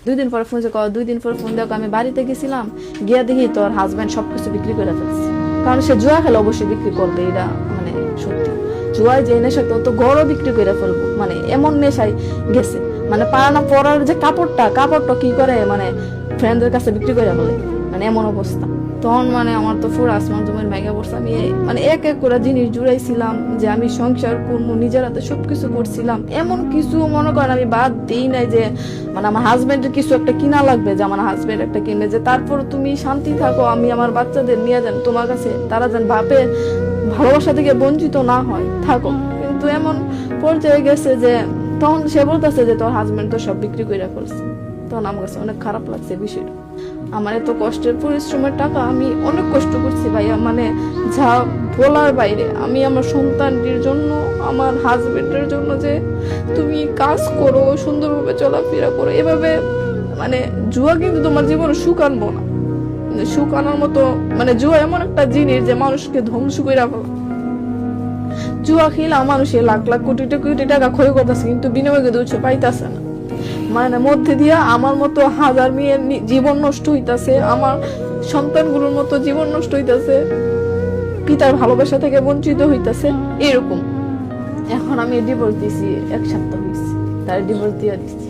2 দিন পরে ফোন করে, 2 দিন পরে ফোন দেখো আমি বাড়িতে গেছিলাম, গিয়া দেখি তোর হাজবেন্ড সবকিছু বিক্রি করে ফেলছে। কারণ সে জুয়া খেলে অবশ্যই বিক্রি করবে, এটা মানে সত্যি। জুয়ায় যে নেশা তো ঘরও বিক্রি করে ফেলবো, মানে এমন নেশায় গেছে। মানে পারানা পরার যে কাপড়টা কি করে মানে ফ্রেন্ডদের কাছে বিক্রি করে বলে, মানে এমন অবস্থা। তখন মানে আমার তো পুরো আসমান জমির ভেঙে পড়ছে। আমি মানে এক এক করে জিনিস জুড়াইছিলাম যে আমি সংসার করবো, নিজের হাতে সবকিছু করছিলাম। এমন কিছু মনে করেন আমি বাদ দিই নাই যে মানে আমার হাজবেন্ডের কিছু একটা কিনা লাগবে, যে আমার হাজবেন্ড একটা কিনবে, যে তারপর তুমি শান্তি থাকো, আমি আমার বাচ্চাদের নিয়ে যান তোমার কাছে, তারা যেন বাপের ভালোবাসা থেকে বঞ্চিত না হয়, থাকো। কিন্তু এমন পর্যায়ে গেছে যে তখন সে বলতেছে যে তোর হাজবেন্ড তো সব বিক্রি করে ফেলছে। তখন আমার কাছে অনেক খারাপ লাগছে বিষয়টা। আমার এত কষ্টের পরিশ্রমের টাকা, আমি অনেক কষ্ট করছি ভাইয়া, মানে যা বলার বাইরে। আমি আমার সন্তানটির জন্য, আমার হাজবেন্ডের জন্য যে তুমি কাজ করো, সুন্দরভাবে চলাফেরা করো, এভাবে মানে জুয়া কিন্তু তোমার জীবনে সুখ আনবো না। সুখ আনার মতো মানে জুয়া এমন একটা জিনিস যে মানুষকে ধ্বংস করে রাখো। জুয়া খেলা মানুষের লাখ লাখ কোটি কোটি টাকা ক্ষয় করতেছে, কিন্তু বিনিময়ে কিন্তু পাইতেছে না। মানে মধ্যে দিয়ে আমার মতো হাজার মেয়ের জীবন নষ্ট হইতাছে, আমার সন্তানগুলোর মতো জীবন নষ্ট হইতাছে, পিতার ভালোবাসা থেকে বঞ্চিত হইতাছে, এরকম। এখন আমি ডিভোর্স দিছি, 1 সপ্তাহ হয়েছে, তার ডিভোর্স দিয়ে দিচ্ছি।